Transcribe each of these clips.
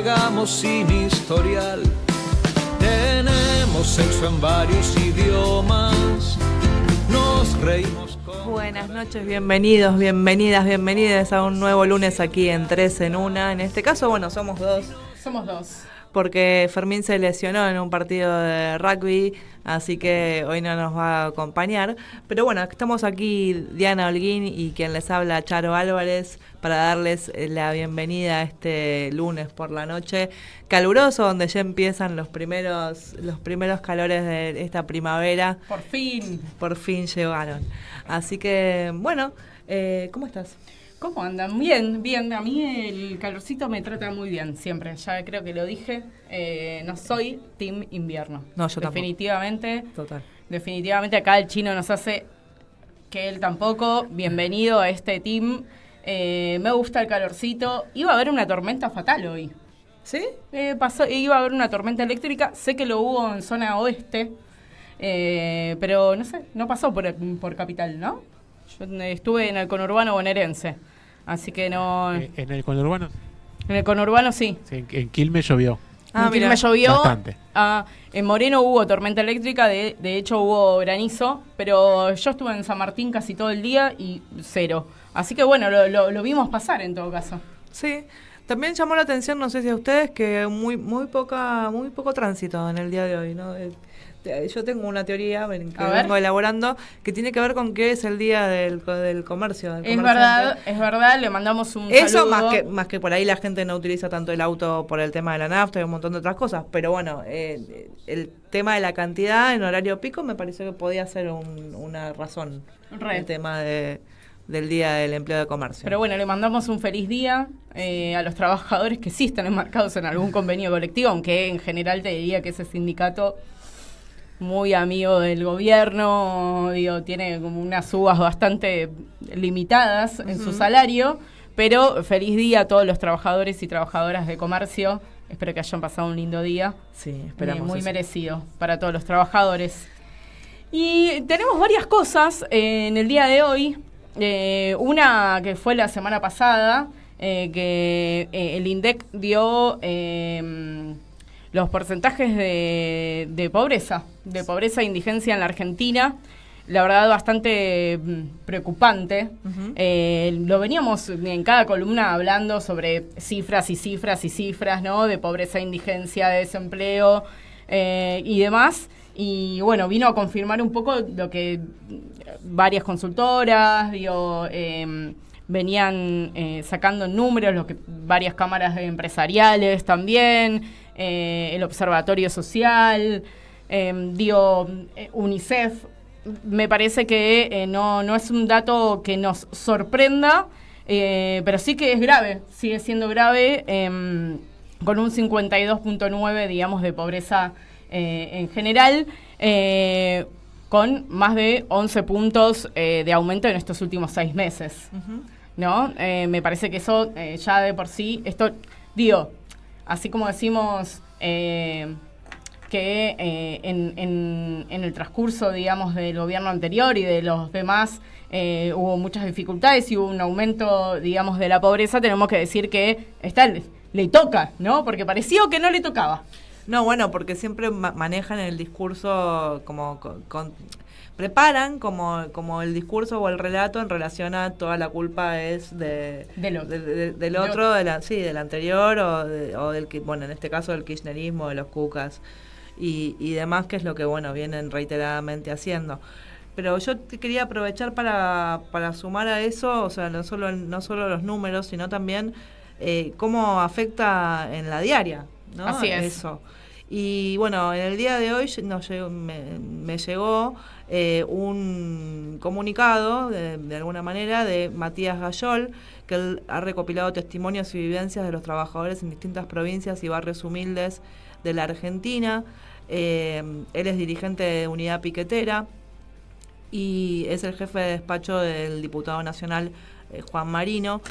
navegamos sin historial. Tenemos sexo en varios idiomas. Nos reímos con... Buenas noches, bienvenidos, bienvenidas, bienvenidas a un nuevo lunes aquí en 3 en 1. En este caso, bueno, somos dos. Somos dos. Porque Fermín se lesionó en un partido de rugby, así que hoy no nos va a acompañar. Pero bueno, estamos aquí Diana Holguín y quien les habla, Charo Álvarez, para darles la bienvenida a este lunes por la noche caluroso, donde ya empiezan los primeros calores de esta primavera. Por fin llegaron. Así que, bueno, ¿cómo estás? ¿Cómo andan? Bien, bien. A mí el calorcito me trata muy bien siempre. Ya creo que lo dije. No soy team invierno. No, yo definitivamente. Total. Definitivamente acá el chino nos hace que él tampoco. Bienvenido a este team. Me gusta el calorcito. Iba a haber una tormenta fatal hoy. ¿Sí? Iba a haber una tormenta eléctrica. Sé que lo hubo en zona oeste. Pero no sé, no pasó por capital, ¿no? Yo estuve en el conurbano bonaerense, así que no... ¿En el conurbano? En el conurbano sí. Sí, en Quilmes llovió. En Quilmes llovió. Bastante. En Moreno hubo tormenta eléctrica, de hecho hubo granizo, pero yo estuve en San Martín casi todo el día y cero. Así que bueno, lo vimos pasar en todo caso. Sí. También llamó la atención, no sé si a ustedes, que muy poco tránsito en el día de hoy, ¿no? Yo tengo una teoría que vengo elaborando que tiene que ver con que es el día del comercio. Es verdad, le mandamos un saludo. Eso más que por ahí la gente no utiliza tanto el auto por el tema de la nafta y un montón de otras cosas, pero bueno, el tema de la cantidad en horario pico me pareció que podía ser una razón. El tema del Día del Empleo de Comercio. Pero bueno, le mandamos un feliz día a los trabajadores que sí están enmarcados en algún convenio colectivo, aunque en general te diría que ese sindicato, muy amigo del gobierno, tiene como unas subas bastante limitadas en su salario, pero feliz día a todos los trabajadores y trabajadoras de comercio. Espero que hayan pasado un lindo día. Sí, esperamos muy eso. Merecido para todos los trabajadores. Y tenemos varias cosas en el día de hoy. Una que fue la semana pasada, que el INDEC dio los porcentajes de pobreza e indigencia en la Argentina. La verdad, bastante preocupante. Uh-huh. Lo veníamos en cada columna hablando sobre cifras y cifras y cifras, ¿no? De pobreza, indigencia, de desempleo y demás. Y bueno, vino a confirmar un poco lo que varias consultoras venían sacando números, lo que varias cámaras empresariales también, el Observatorio Social, UNICEF. Me parece que no es un dato que nos sorprenda, pero sí que es grave, sigue siendo grave, con un 52.9, digamos, de pobreza en general, con más de 11 puntos de aumento en estos últimos 6 meses. Uh-huh. ¿No? Me parece que eso ya de por sí, así como decimos que en el transcurso, digamos, del gobierno anterior y de los demás hubo muchas dificultades y hubo un aumento, digamos, de la pobreza, tenemos que decir que le toca, ¿no? Porque pareció que no le tocaba. No, bueno, porque siempre manejan el discurso preparan como el discurso o el relato en relación a toda la culpa es del otro, del anterior o del que, bueno, en este caso del kirchnerismo, de los cucas y demás, que es lo que, bueno, vienen reiteradamente haciendo. Pero yo te quería aprovechar para sumar a eso, o sea, no solo los números, sino también cómo afecta en la diaria, ¿no? Así es. Eso. Y bueno, en el día de hoy me llegó un comunicado, de alguna manera, de Matías Gayol, que él ha recopilado testimonios y vivencias de los trabajadores en distintas provincias y barrios humildes de la Argentina. Él es dirigente de Unidad Piquetera y es el jefe de despacho del diputado nacional Juan Marino.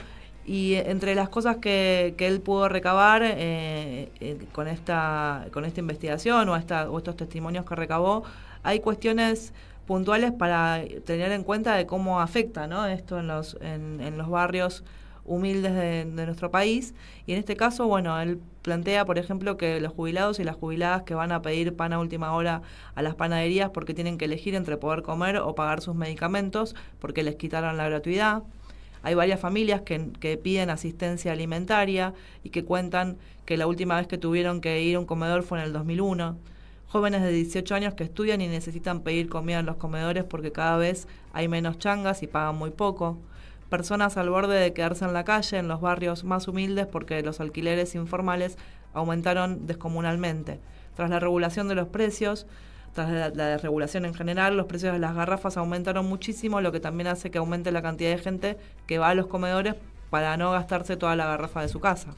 Y entre las cosas que él pudo recabar con esta investigación o estos testimonios que recabó, hay cuestiones puntuales para tener en cuenta de cómo afecta, ¿no?, esto en los barrios humildes de nuestro país. Y en este caso, bueno, él plantea, por ejemplo, que los jubilados y las jubiladas que van a pedir pan a última hora a las panaderías porque tienen que elegir entre poder comer o pagar sus medicamentos porque les quitaron la gratuidad. Hay varias familias que piden asistencia alimentaria y que cuentan que la última vez que tuvieron que ir a un comedor fue en el 2001. Jóvenes de 18 años que estudian y necesitan pedir comida en los comedores porque cada vez hay menos changas y pagan muy poco. Personas al borde de quedarse en la calle, en los barrios más humildes, porque los alquileres informales aumentaron descomunalmente. Tras la regulación de los precios, tras la desregulación en general, los precios de las garrafas aumentaron muchísimo, lo que también hace que aumente la cantidad de gente que va a los comedores para no gastarse toda la garrafa de su casa.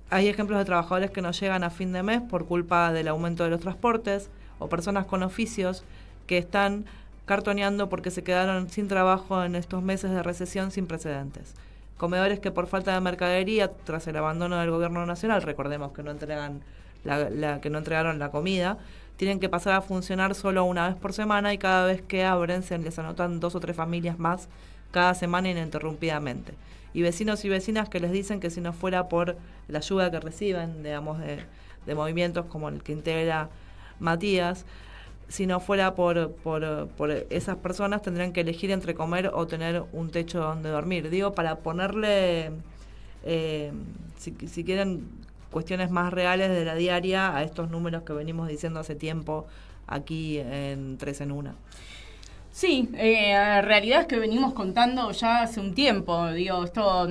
Hay ejemplos de trabajadores que no llegan a fin de mes por culpa del aumento de los transportes, o personas con oficios que están cartoneando porque se quedaron sin trabajo en estos meses de recesión sin precedentes. Comedores que por falta de mercadería, tras el abandono del gobierno nacional, recordemos que no entregan que no entregaron la comida, tienen que pasar a funcionar solo una vez por semana y cada vez que abren se les anotan 2 o 3 familias más cada semana ininterrumpidamente. Y vecinos y vecinas que les dicen que si no fuera por la ayuda que reciben, digamos, de movimientos como el que integra Matías, si no fuera por esas personas tendrían que elegir entre comer o tener un techo donde dormir. Digo, para ponerle, si quieren, cuestiones más reales de la diaria a estos números que venimos diciendo hace tiempo aquí en 3 en 1. Sí, la realidad es que venimos contando ya hace un tiempo, digo, esto,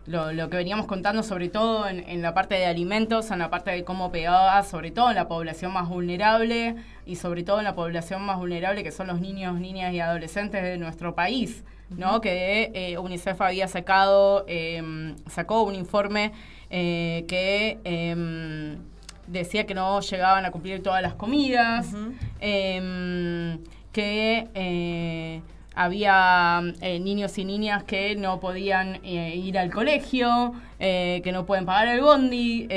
lo que veníamos contando sobre todo en la parte de alimentos, en la parte de cómo pegaba, sobre todo en la población más vulnerable y sobre todo en la población más vulnerable que son los niños, niñas y adolescentes de nuestro país, ¿no? Que UNICEF había sacó un informe que decía que no llegaban a cumplir todas las comidas, que había niños y niñas que no podían ir al colegio, que no pueden pagar el bondi.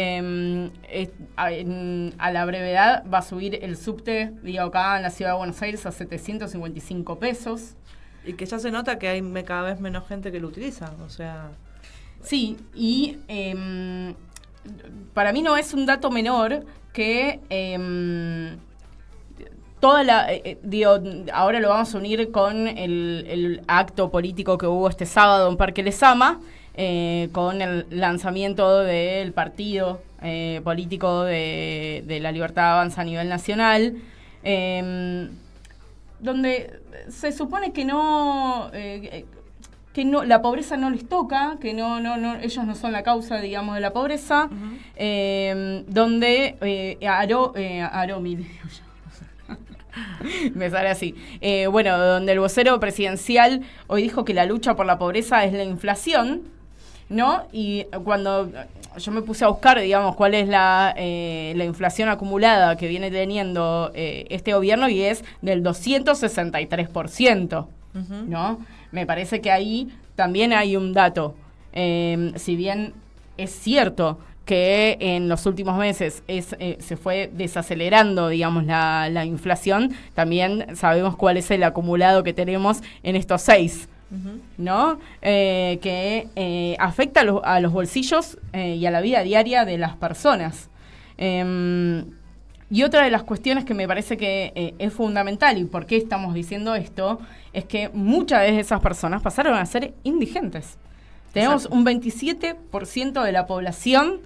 A la brevedad va a subir el subte, digo, acá en la ciudad de Buenos Aires a 755 pesos. Y que ya se nota que hay cada vez menos gente que lo utiliza, o sea... Sí, y para mí no es un dato menor que... ahora lo vamos a unir con el acto político que hubo este sábado en Parque Lezama, con el lanzamiento del partido político de La Libertad Avanza a nivel nacional, donde se supone que no, la pobreza no les toca, que no ellos no son la causa, digamos, de la pobreza, donde Aromi, me sale así. Donde el vocero presidencial hoy dijo que la lucha por la pobreza es la inflación, ¿no? Y cuando yo me puse a buscar, digamos, cuál es la inflación acumulada que viene teniendo este gobierno, y es del 263%, ¿no? Me parece que ahí también hay un dato. Si bien es cierto que en los últimos meses se fue desacelerando, digamos, la inflación, también sabemos cuál es el acumulado que tenemos en estos 6, ¿no? Que afecta a los bolsillos y a la vida diaria de las personas. Y otra de las cuestiones que me parece que es fundamental, y por qué estamos diciendo esto, es que muchas de esas personas pasaron a ser indigentes. Tenemos un 27% de la población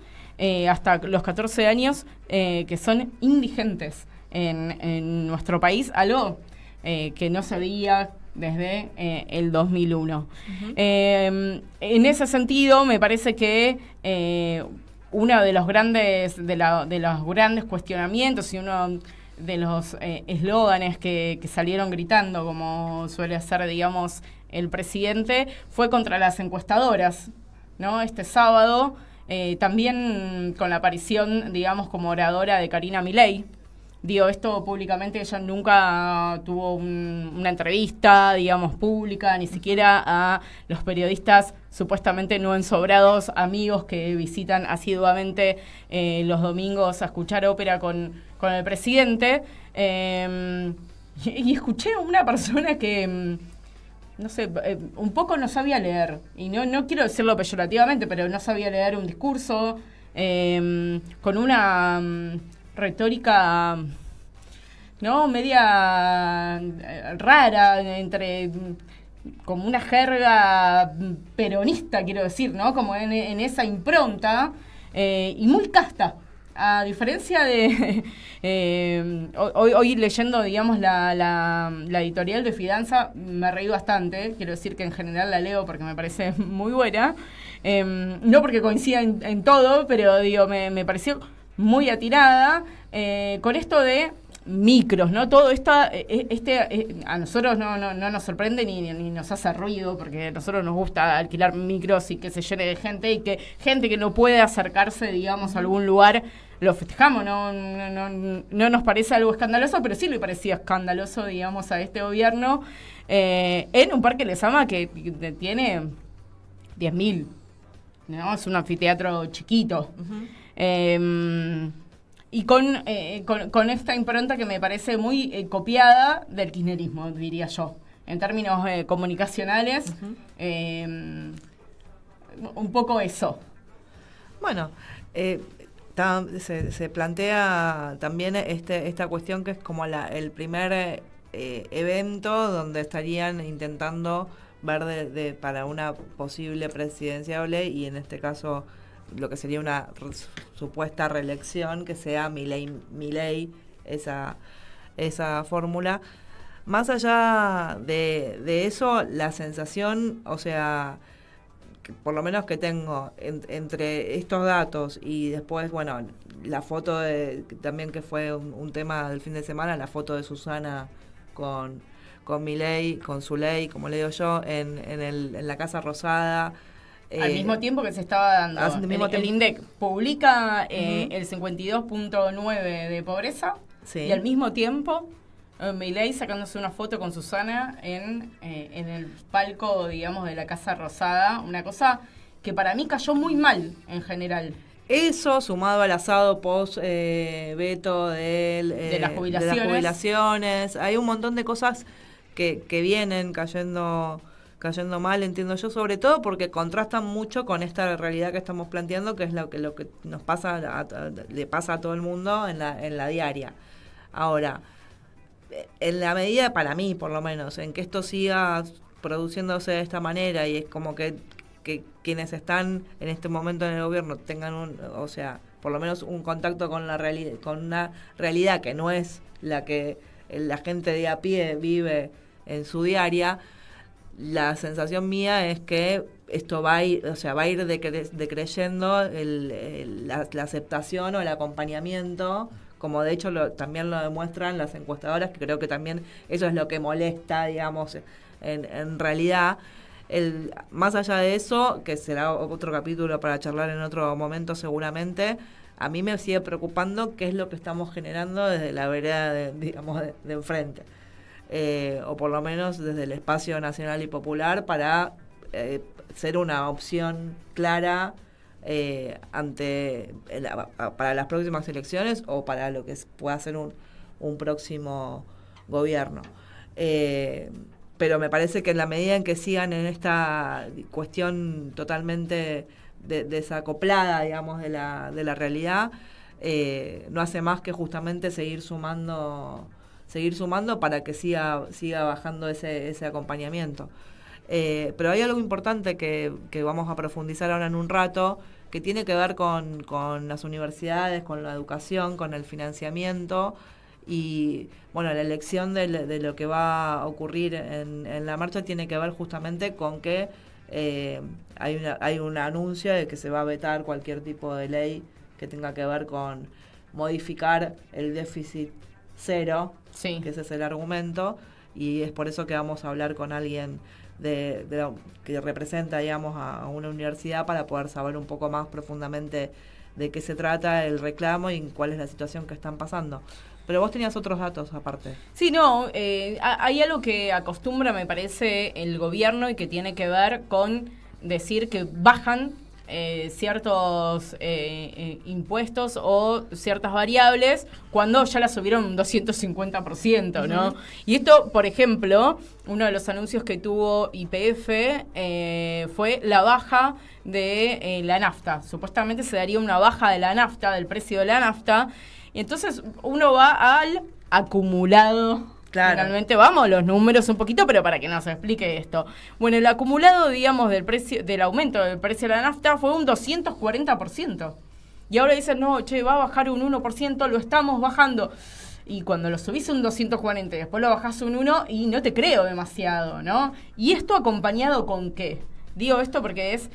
hasta los 14 años que son indigentes en nuestro país, algo que no se veía desde el 2001. En ese sentido, me parece que uno de los grandes cuestionamientos y uno de los eslóganes que salieron gritando, como suele hacer, digamos, el presidente, fue contra las encuestadoras, ¿no? Este sábado, también con la aparición, digamos, como oradora de Karina Milei. Digo esto públicamente, ella nunca tuvo una entrevista, digamos, pública, ni siquiera a los periodistas supuestamente no ensobrados, amigos que visitan asiduamente los domingos a escuchar ópera con el presidente. Y escuché a una persona que no sé, un poco no sabía leer. Y no quiero decirlo peyorativamente, pero no sabía leer un discurso con una retórica, ¿no? Media rara, como una jerga peronista, quiero decir, ¿no? Como en esa impronta, y muy casta. A diferencia de... hoy leyendo, digamos, la editorial de Fidanza, me reí bastante. Quiero decir que en general la leo porque me parece muy buena. No porque coincida en todo, pero digo, me pareció muy atirada. Con esto de micros, ¿no? Todo esto, a nosotros no nos sorprende ni nos hace ruido, porque a nosotros nos gusta alquilar micros y que se llene de gente, y que gente que no puede acercarse, digamos, a algún lugar, lo festejamos, no nos parece algo escandaloso, pero sí le parecía escandaloso, digamos, a este gobierno, en un parque Lezama que tiene 10.000, ¿no? Es un anfiteatro chiquito. Y con esta impronta que me parece muy copiada del kirchnerismo, diría yo, en términos comunicacionales, un poco eso. Bueno, se plantea también esta cuestión que es como el primer evento donde estarían intentando ver para una posible presidenciable, y en este caso lo que sería una supuesta reelección, que sea Milei, esa fórmula. Más allá de eso, la sensación, o sea, por lo menos que tengo entre estos datos y después, bueno, la foto también que fue un tema del fin de semana, la foto de Susana con Milei, con su ley, como le digo yo, en la Casa Rosada. Al mismo tiempo que se estaba dando, el INDEC publica el 52.9 de pobreza, sí, y al mismo tiempo Milei sacándose una foto con Susana en el palco, digamos, de la Casa Rosada, una cosa que para mí cayó muy mal en general. Eso, sumado al asado post-veto de las jubilaciones, hay un montón de cosas que vienen cayendo mal, entiendo yo, sobre todo porque contrastan mucho con esta realidad que estamos planteando, que es lo que nos pasa le pasa a todo el mundo en la diaria. Ahora, en la medida, para mí por lo menos, en que esto siga produciéndose de esta manera, y es como que quienes están en este momento en el gobierno tengan o sea, por lo menos un contacto con la realidad, con una realidad que no es la que la gente de a pie vive en su diaria. La sensación mía es que esto va a ir decreyendo la aceptación o el acompañamiento, como de hecho también lo demuestran las encuestadoras, que creo que también eso es lo que molesta, digamos, en realidad. Más allá de eso, que será otro capítulo para charlar en otro momento seguramente, a mí me sigue preocupando qué es lo que estamos generando desde la vereda de enfrente. O por lo menos desde el espacio nacional y popular, para ser una opción clara para las próximas elecciones o para lo que pueda ser un próximo gobierno. Pero me parece que en la medida en que sigan en esta cuestión totalmente desacoplada, digamos, de la realidad, no hace más que justamente seguir sumando para que siga bajando ese acompañamiento. Pero hay algo importante que vamos a profundizar ahora en un rato, que tiene que ver con las universidades, con la educación, con el financiamiento, y bueno, la elección de lo que va a ocurrir en la marcha tiene que ver justamente con que hay un anuncio de que se va a vetar cualquier tipo de ley que tenga que ver con modificar el déficit cero, sí, que ese es el argumento, y es por eso que vamos a hablar con alguien que representa, digamos, a una universidad, para poder saber un poco más profundamente de qué se trata el reclamo y cuál es la situación que están pasando. Pero vos tenías otros datos aparte. Sí, no, hay algo que acostumbra, me parece, el gobierno, y que tiene que ver con decir que bajan ciertos impuestos o ciertas variables cuando ya las subieron un 250%, ¿no? Y esto, por ejemplo, uno de los anuncios que tuvo YPF fue la baja de la nafta. Supuestamente se daría una baja de la nafta, del precio de la nafta, y entonces uno va al acumulado. Claro. Finalmente vamos los números un poquito, pero para que nos explique esto. Bueno, el acumulado, digamos, del aumento del precio de la nafta fue un 240%. Y ahora dicen, no, che, va a bajar un 1%, lo estamos bajando. Y cuando lo subís un 240 y después lo bajás un 1, y no te creo demasiado, ¿no? ¿Y esto acompañado con qué? Digo esto porque es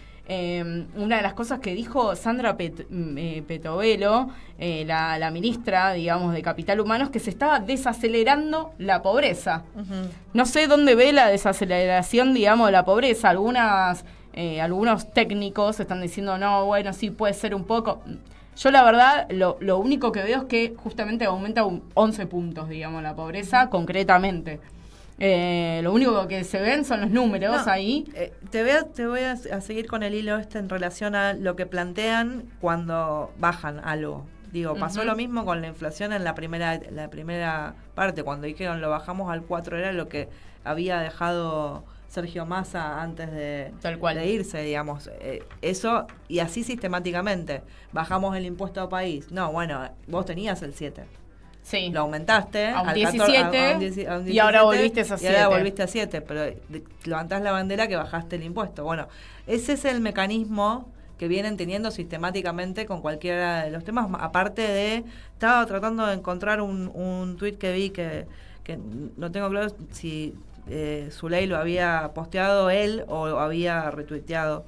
una de las cosas que dijo Sandra Petovelo, la ministra, digamos, de Capital Humano, es que se estaba desacelerando la pobreza. No sé dónde ve la desaceleración, digamos, de la pobreza. Algunos técnicos están diciendo, no, bueno, sí, puede ser un poco. Yo, la verdad, lo único que veo es que justamente aumenta 11 puntos, digamos, la pobreza, concretamente. Lo único que se ven son los números ahí. Te voy a seguir con el hilo en relación a lo que plantean cuando bajan algo. Digo, pasó lo mismo con la inflación en la primera parte. Cuando dijeron lo bajamos al 4, era lo que había dejado Sergio Massa antes de irse, digamos. Eso, y así sistemáticamente. Bajamos el impuesto a país. No, bueno, vos tenías el 7. Sí. Lo aumentaste a un al 17, a un 17 y ahora volviste a 7. Y ahora volviste a 7, pero levantás la bandera que bajaste el impuesto. Bueno, ese es el mecanismo que vienen teniendo sistemáticamente con cualquiera de los temas. Aparte de, estaba tratando de encontrar un tuit que vi que no tengo claro si Zuley lo había posteado él o había retuiteado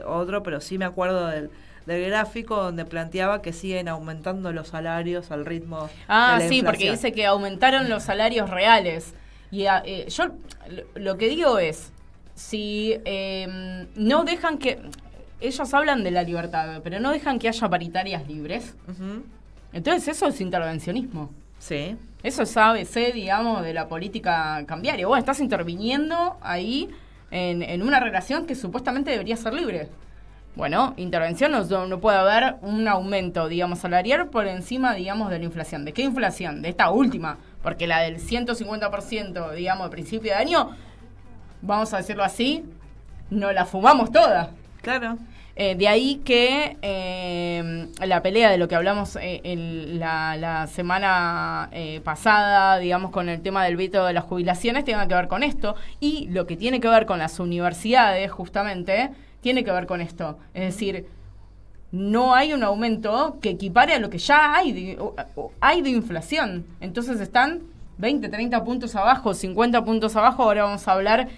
otro, pero sí me acuerdo del gráfico donde planteaba que siguen aumentando los salarios al ritmo de la inflación. Porque dice que aumentaron los salarios reales. Y yo lo que digo es, si no dejan que... Ellos hablan de la libertad, pero no dejan que haya paritarias libres. Entonces eso es intervencionismo. Sí. Eso es ABC, digamos, de la política cambiaria. Vos estás interviniendo ahí en una relación que supuestamente debería ser libre. Bueno, intervención no puede haber un aumento, digamos, salarial por encima, digamos, de la inflación. ¿De qué inflación? De esta última. Porque la del 150%, digamos, de principio de año, vamos a decirlo así, no la fumamos toda. Claro. De ahí que la pelea de lo que hablamos la semana pasada, digamos, con el tema del veto de las jubilaciones, tenga que ver con esto. Y lo que tiene que ver con las universidades, justamente, tiene que ver con esto. Es decir, no hay un aumento que equipare a lo que ya hay de inflación. Entonces están 20, 30 puntos abajo, 50 puntos abajo. Ahora vamos a hablar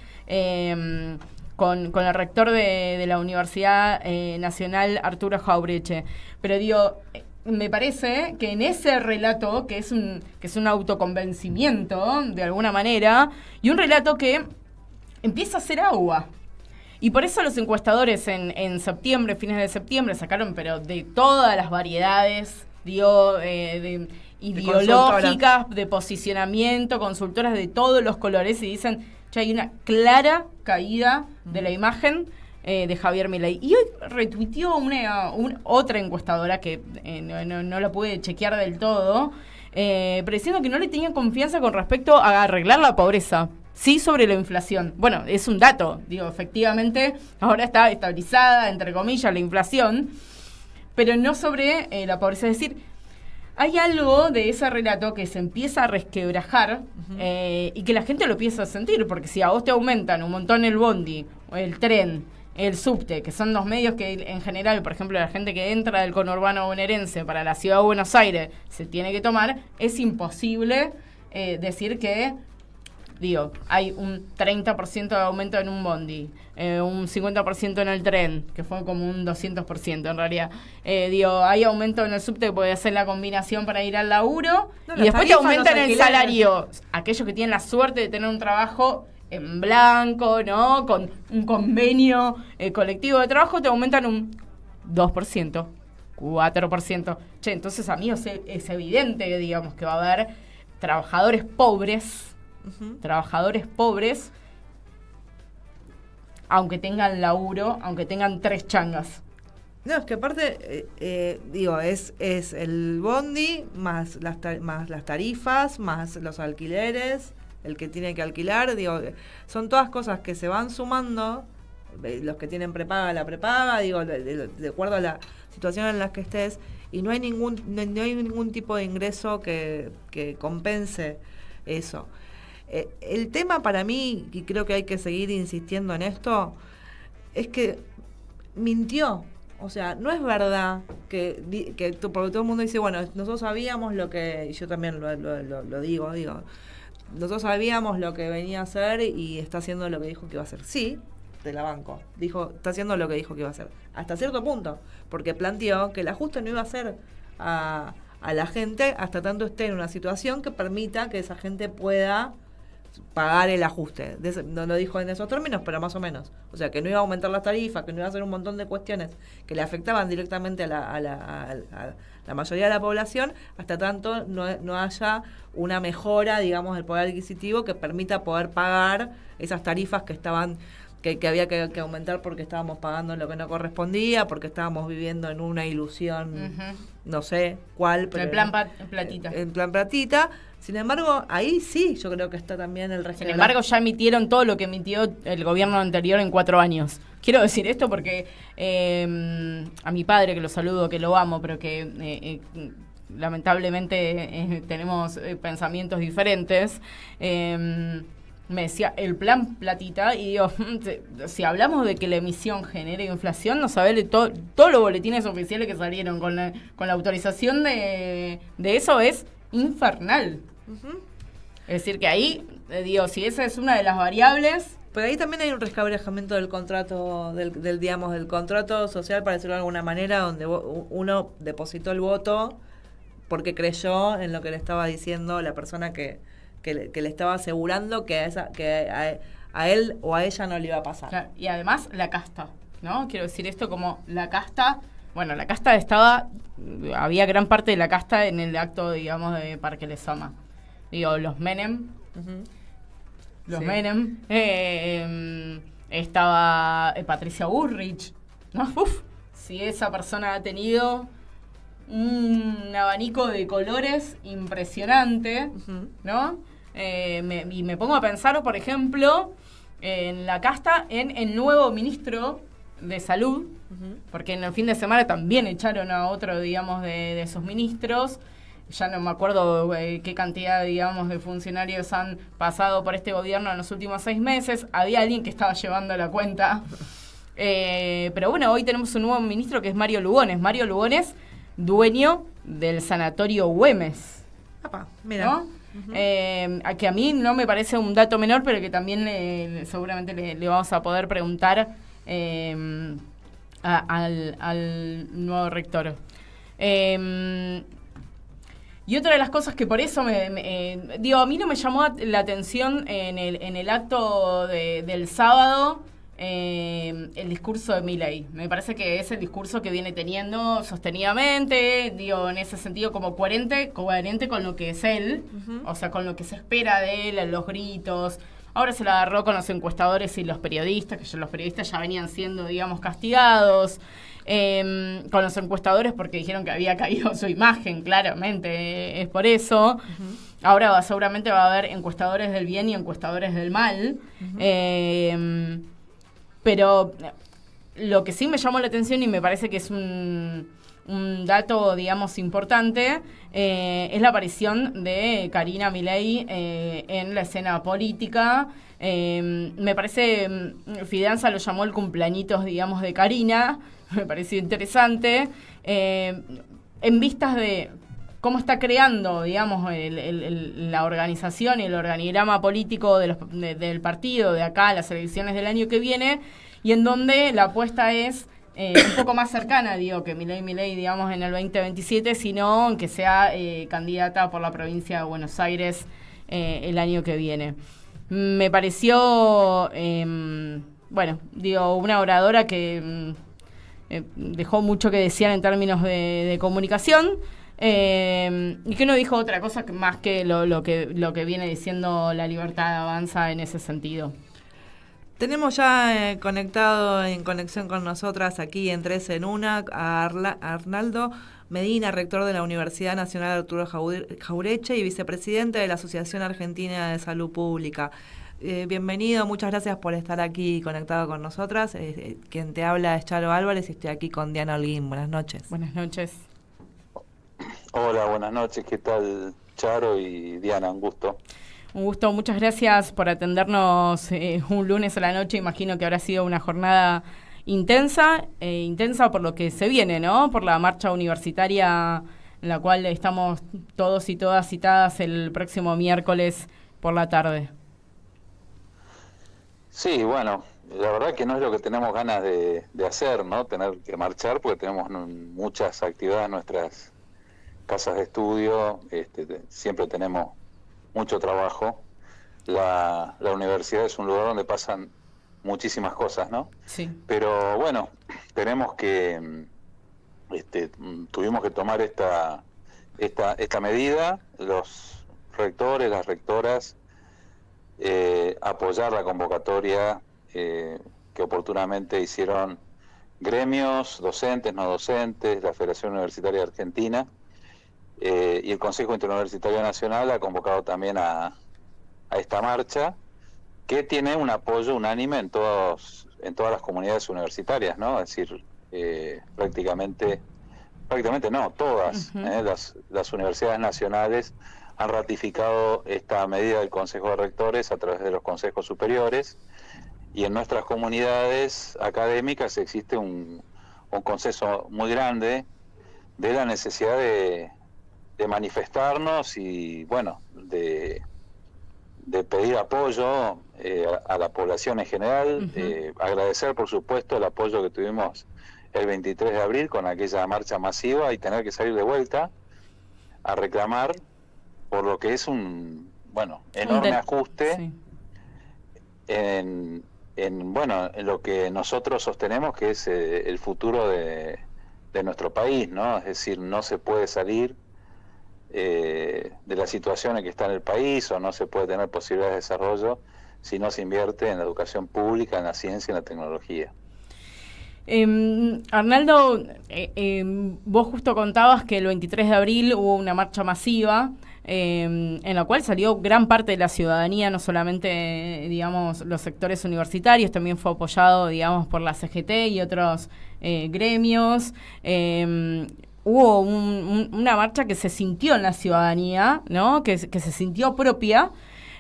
con el rector de la Universidad Nacional, Arturo Jaureche. Pero digo, me parece que en ese relato, que es un autoconvencimiento, de alguna manera, y un relato que empieza a hacer agua. Y por eso los encuestadores en septiembre, fines de septiembre, sacaron, pero de todas las variedades, de ideológicas, de posicionamiento, consultoras de todos los colores, y dicen, ya hay una clara caída de la imagen de Javier Milei. Y hoy retuiteó otra encuestadora que no la pude chequear del todo, pero diciendo que no le tenían confianza con respecto a arreglar la pobreza. Sí, sobre la inflación. Bueno, es un dato. Digo, efectivamente, ahora está estabilizada, entre comillas, la inflación, pero no sobre la pobreza. Es decir, hay algo de ese relato que se empieza a resquebrajar y que la gente lo empieza a sentir, porque si a vos te aumentan un montón el bondi, el tren, el subte, que son dos medios que en general, por ejemplo, la gente que entra del conurbano bonaerense para la ciudad de Buenos Aires se tiene que tomar, es imposible decir que... Digo, hay un 30% de aumento en un bondi, un 50% en el tren, que fue como un 200% en realidad. Digo, hay aumento en el subte que puede hacer la combinación para ir al laburo, y después te aumentan el salario. Aquellos que tienen la suerte de tener un trabajo en blanco, ¿no? Con un convenio colectivo de trabajo, te aumentan un 2%, 4%. Che, entonces, amigos, es evidente, digamos, que va a haber trabajadores pobres aunque tengan laburo, aunque tengan 3 changas. No, es que aparte, digo, es el bondi más las tarifas, más los alquileres, el que tiene que alquilar, digo, son todas cosas que se van sumando, los que tienen prepaga, la prepaga, digo, de acuerdo a la situación en la que estés, y no hay ningún tipo de ingreso que compense eso. El tema para mí, y creo que hay que seguir insistiendo en esto, es que mintió. O sea, no es verdad que porque todo el mundo dice, bueno, nosotros sabíamos lo que, y yo también lo digo, nosotros sabíamos lo que venía a hacer y está haciendo lo que dijo que iba a hacer. Sí, de la banco, está haciendo lo que dijo que iba a hacer, hasta cierto punto, porque planteó que el ajuste no iba a ser a la gente hasta tanto esté en una situación que permita que esa gente pueda pagar el ajuste. No lo dijo en esos términos, pero más o menos. O sea, que no iba a aumentar las tarifas, que no iba a hacer un montón de cuestiones que le afectaban directamente a la mayoría de la población, hasta tanto no haya una mejora, digamos, del poder adquisitivo que permita poder pagar esas tarifas que estaban que había que aumentar porque estábamos pagando lo que no correspondía, porque estábamos viviendo en una ilusión, no sé cuál. Pero el plan platita. En plan platita. Sin embargo, ahí sí, yo creo que está también el régimen. Sin embargo, ya emitieron todo lo que emitió el gobierno anterior en 4 años. Quiero decir esto porque a mi padre, que lo saludo, que lo amo, pero que lamentablemente tenemos pensamientos diferentes, me decía el plan platita, y digo, si hablamos de que la emisión genere inflación, no sabés, todos los boletines oficiales que salieron con la autorización de eso es infernal. Es decir, que ahí, digo, si esa es una de las variables. Pero ahí también hay un resquebrajamiento del contrato, digamos, del contrato social, para decirlo de alguna manera, donde uno depositó el voto porque creyó en lo que le estaba diciendo la persona que le estaba asegurando que a él o a ella no le iba a pasar. Claro, y además la casta, ¿no? Quiero decir esto como la casta. Bueno, la casta había gran parte de la casta en el acto, digamos, de Parque Lezama. Digo, los Menem. Los Menem. Estaba Patricia Bullrich, ¿no? Si esa persona ha tenido un abanico de colores impresionante, ¿no? Y me pongo a pensar, por ejemplo, en la casta, en el nuevo ministro de Salud, porque en el fin de semana también echaron a otro, digamos, de sus ministros. Ya no me acuerdo qué cantidad, digamos, de funcionarios han pasado por este gobierno en los últimos 6 meses. Había alguien que estaba llevando la cuenta. Pero bueno, hoy tenemos un nuevo ministro que es Mario Lugones. Mario Lugones, dueño del sanatorio Güemes. Mira. ¿No? Que a mí no me parece un dato menor, pero que también seguramente le vamos a poder preguntar al nuevo rector. Y otra de las cosas que por eso digo, a mí no me llamó la atención en el acto del sábado el discurso de Milei. Me parece que es el discurso que viene teniendo sostenidamente, digo, en ese sentido como coherente con lo que es él, o sea, con lo que se espera de él, los gritos. Ahora se la agarró con los encuestadores y los periodistas, que los periodistas ya venían siendo, digamos, castigados. Con los encuestadores porque dijeron que había caído su imagen, claramente, es por eso. Ahora seguramente va a haber encuestadores del bien y encuestadores del mal. Pero lo que sí me llamó la atención y me parece que es un dato, digamos, importante, es la aparición de Karina Milei en la escena política. Me parece, Fidanza lo llamó el cumpleañitos, digamos, de Karina. Me pareció interesante. En vistas de cómo está creando, digamos, la organización y el organigrama político del partido de acá a las elecciones del año que viene, y en donde la apuesta es un poco más cercana, digo, que Milei, digamos, en el 2027, sino que sea candidata por la provincia de Buenos Aires el año que viene. Me pareció, bueno, digo, una oradora que dejó mucho que desear en términos de comunicación, y que no dijo otra cosa más que lo que viene diciendo La Libertad Avanza en ese sentido. Tenemos ya conectado en conexión con nosotras aquí en Tres en Una a Arnaldo Medina, rector de la Universidad Nacional Arturo Jaureche y vicepresidente de la Asociación Argentina de Salud Pública. Bienvenido, muchas gracias por estar aquí conectado con nosotras. Quien te habla es Charo Álvarez y estoy aquí con Diana Holguín. Buenas noches. Buenas noches. Hola, buenas noches. ¿Qué tal, Charo y Diana? Un gusto. Un gusto, muchas gracias por atendernos un lunes a la noche. Imagino que habrá sido una jornada intensa por lo que se viene, ¿no? Por la marcha universitaria en la cual estamos todos y todas citadas el próximo miércoles por la tarde. Sí, bueno, la verdad que no es lo que tenemos ganas de hacer, ¿no? Tener que marchar porque tenemos muchas actividades en nuestras casas de estudio, siempre tenemos mucho trabajo. La universidad es un lugar donde pasan muchísimas cosas, ¿no? Sí. Pero bueno, tenemos que, tuvimos que tomar esta medida, los rectores, las rectoras, apoyar la convocatoria que oportunamente hicieron gremios, docentes, no docentes, la Federación Universitaria Argentina, y el Consejo Interuniversitario Nacional ha convocado también a esta marcha, que tiene un apoyo unánime en todas las comunidades universitarias, ¿no? Es decir, prácticamente no, todas las universidades nacionales han ratificado esta medida del Consejo de Rectores a través de los consejos superiores, y en nuestras comunidades académicas existe un consenso muy grande de la necesidad de manifestarnos y, bueno, de pedir apoyo a la población en general, agradecer, por supuesto, el apoyo que tuvimos el 23 de abril con aquella marcha masiva y tener que salir de vuelta a reclamar por lo que es un enorme ajuste sí. en lo que nosotros sostenemos que es el futuro de nuestro país, ¿no? Es decir, no se puede salir de la situación en que está en el país, o no se puede tener posibilidades de desarrollo si no se invierte en la educación pública, en la ciencia y en la tecnología. Arnaldo, vos justo contabas que el 23 de abril hubo una marcha masiva en la cual salió gran parte de la ciudadanía, no solamente, digamos, los sectores universitarios, también fue apoyado, digamos, por la CGT y otros gremios. Hubo una marcha que se sintió en la ciudadanía, ¿no? Que se sintió propia.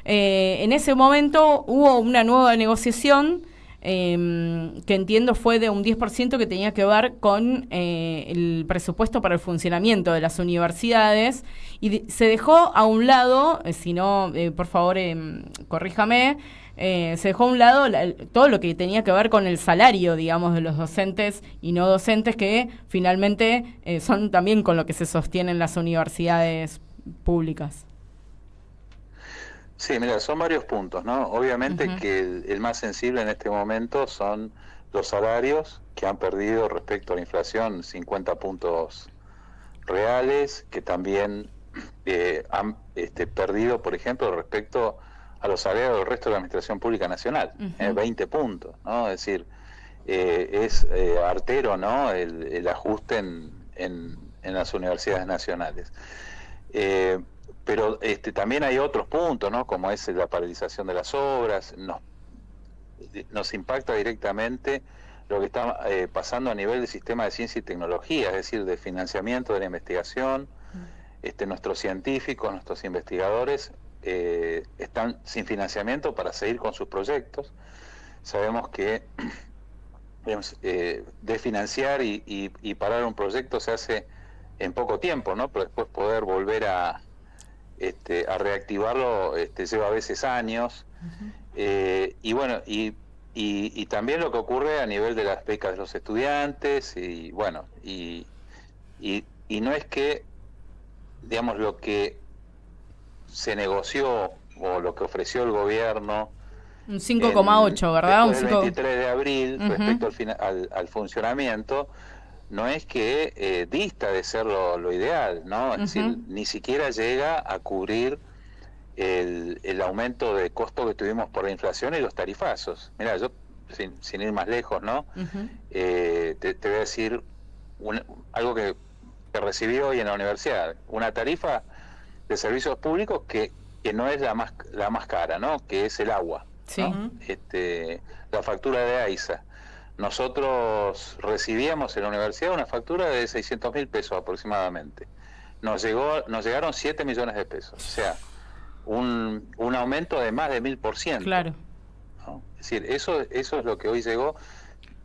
En ese momento hubo una nueva negociación que entiendo fue de un 10% que tenía que ver con el presupuesto para el funcionamiento de las universidades, y se dejó a un lado, si no, por favor, corríjame, se dejó a un lado todo lo que tenía que ver con el salario, digamos, de los docentes y no docentes, que finalmente son también con lo que se sostienen las universidades públicas. Sí, mira, son varios puntos, ¿no? Obviamente que el más sensible en este momento son los salarios, que han perdido respecto a la inflación 50 puntos reales, que también han perdido, por ejemplo, respecto a los salarios del resto de la Administración Pública Nacional, 20 puntos, ¿no? Es decir, es artero, ¿no?, el ajuste en las universidades nacionales. Pero también hay otros puntos, ¿no?, como es la paralización de las obras. Nos impacta directamente lo que está pasando a nivel del sistema de ciencia y tecnología, es decir, de financiamiento de la investigación. Nuestros científicos, nuestros investigadores están sin financiamiento para seguir con sus proyectos. Sabemos que desfinanciar y parar un proyecto se hace en poco tiempo, ¿no? Pero después poder volver a reactivarlo lleva a veces años. Y bueno, y también lo que ocurre a nivel de las becas de los estudiantes, y bueno, y no es que, digamos, lo que se negoció o lo que ofreció el gobierno, un 5,8, ¿verdad? Después del 23 de abril, respecto al funcionamiento, no es que dista de ser lo ideal, ¿no? Es decir, ni siquiera llega a cubrir el aumento de costo que tuvimos por la inflación y los tarifazos. Mira, yo, sin ir más lejos, ¿no? Te voy a decir algo que recibí hoy en la universidad, una tarifa de servicios públicos que no es la más cara, ¿no? Que es el agua. Sí. ¿No? La factura de AISA. Nosotros recibíamos en la universidad una factura de 600.000 pesos aproximadamente. Nos llegaron 7 millones de pesos. O sea, un aumento de más de 1000%. Claro. ¿No? Es decir, eso es lo que hoy llegó.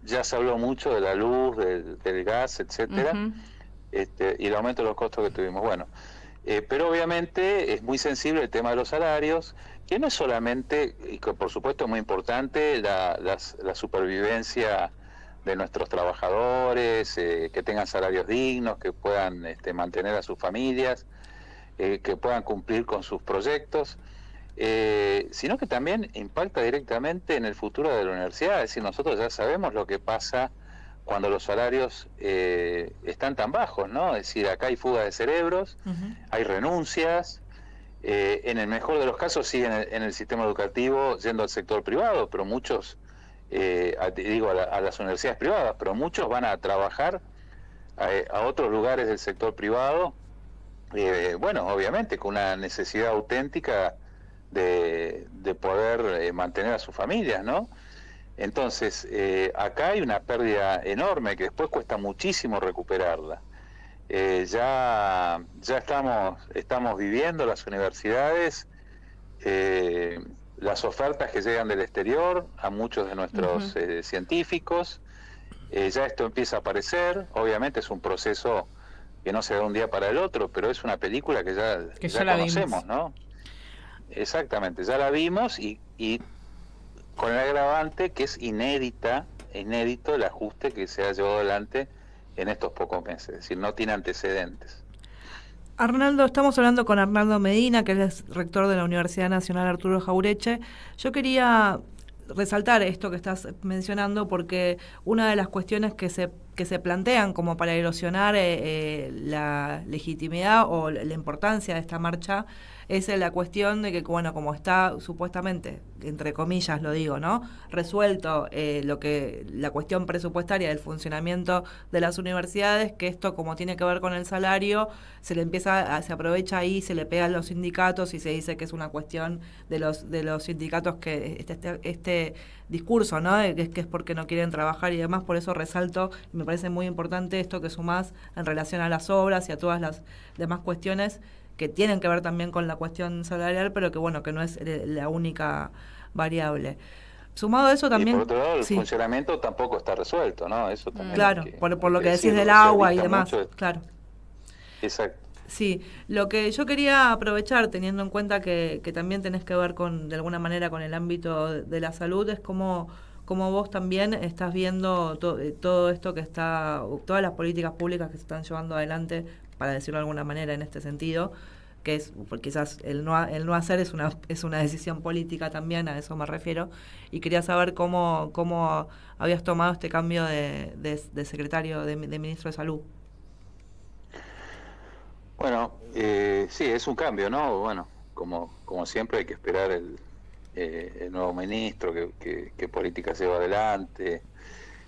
Ya se habló mucho de la luz, del gas, etcétera, y el aumento de los costos que tuvimos. Bueno, pero obviamente es muy sensible el tema de los salarios, que no es solamente, y que por supuesto es muy importante, la supervivencia de nuestros trabajadores, que tengan salarios dignos, que puedan mantener a sus familias, que puedan cumplir con sus proyectos, sino que también impacta directamente en el futuro de la universidad. Es decir, nosotros ya sabemos lo que pasa cuando los salarios están tan bajos, ¿no? Es decir, acá hay fuga de cerebros, hay renuncias, en el mejor de los casos siguen en el sistema educativo yendo al sector privado, pero muchos, a las universidades privadas, pero muchos van a trabajar a otros lugares del sector privado, bueno, obviamente con una necesidad auténtica de poder mantener a sus familias, ¿no? Entonces, acá hay una pérdida enorme que después cuesta muchísimo recuperarla. Ya estamos viviendo las universidades, las ofertas que llegan del exterior a muchos de nuestros científicos. Ya esto empieza a aparecer. Obviamente es un proceso que no se da de un día para el otro, pero es una película que ya conocemos, ¿no? Exactamente, ya la vimos y con el agravante que es inédito el ajuste que se ha llevado adelante en estos pocos meses, es decir, no tiene antecedentes. Arnaldo, estamos hablando con Arnaldo Medina, que es rector de la Universidad Nacional Arturo Jauretche. Yo quería resaltar esto que estás mencionando porque una de las cuestiones que se plantean como para erosionar la legitimidad o la importancia de esta marcha es la cuestión de que, bueno, como está supuestamente, entre comillas lo digo, ¿no?, resuelto la cuestión presupuestaria del funcionamiento de las universidades, que esto, como tiene que ver con el salario, se aprovecha ahí, se le pega a los sindicatos y se dice que es una cuestión de los sindicatos, que este discurso, ¿no?, que es porque no quieren trabajar y demás. Por eso resalto, y me parece muy importante esto que sumás en relación a las obras y a todas las demás cuestiones que tienen que ver también con la cuestión salarial, pero que bueno, que no es la única variable. Sumado a eso también... Y por otro lado, el funcionamiento tampoco está resuelto, ¿no? Eso también. Claro, por lo que decís del agua y demás, claro. Exacto. Sí, lo que yo quería aprovechar, teniendo en cuenta que también tenés que ver de alguna manera con el ámbito de la salud, es cómo vos también estás viendo todo esto todas las políticas públicas que se están llevando adelante, para decirlo de alguna manera, en este sentido, que es, porque quizás el no hacer es una decisión política también, a eso me refiero, y quería saber cómo habías tomado este cambio de secretario, de ministro de Salud. Bueno, sí, es un cambio, ¿no? Bueno, como siempre hay que esperar el nuevo ministro, qué políticas lleva adelante,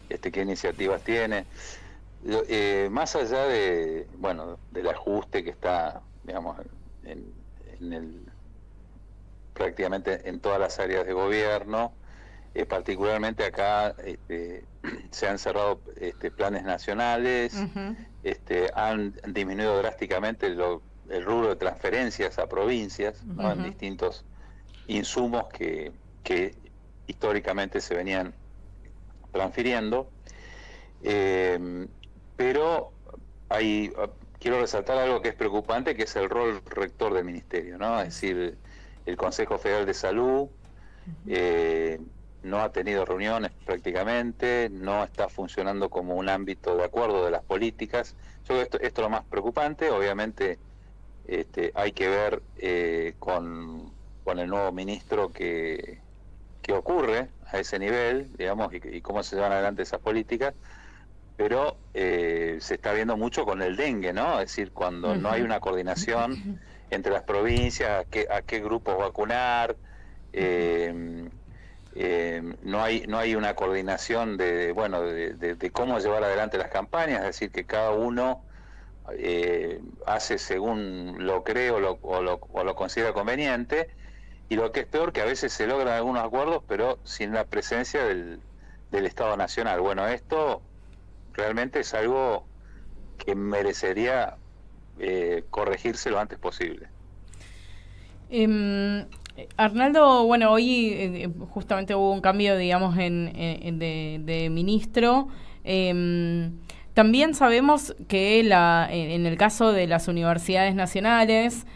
qué iniciativas tiene. Más allá del ajuste que está, digamos, prácticamente en todas las áreas de gobierno, particularmente acá se han cerrado planes nacionales, han disminuido drásticamente el rubro de transferencias a provincias, ¿no?, en distintos insumos que históricamente se venían transfiriendo, pero quiero resaltar algo que es preocupante, que es el rol rector del ministerio, ¿no? Es decir, el Consejo Federal de Salud no ha tenido reuniones prácticamente, no está funcionando como un ámbito de acuerdo de las políticas. Yo creo que esto es lo más preocupante. Obviamente hay que ver con el nuevo ministro qué ocurre a ese nivel, digamos, y cómo se llevan adelante esas políticas, pero se está viendo mucho con el dengue, ¿no? Es decir, cuando no hay una coordinación entre las provincias, a qué grupos vacunar. No hay una coordinación de cómo llevar adelante las campañas, es decir, que cada uno hace según lo cree o lo considera conveniente, y lo que es peor, que a veces se logran algunos acuerdos, pero sin la presencia del Estado Nacional. Bueno, esto realmente es algo que merecería corregirse lo antes posible. Arnaldo, bueno, hoy justamente hubo un cambio, digamos, de ministro. También sabemos que en el caso de las universidades nacionales,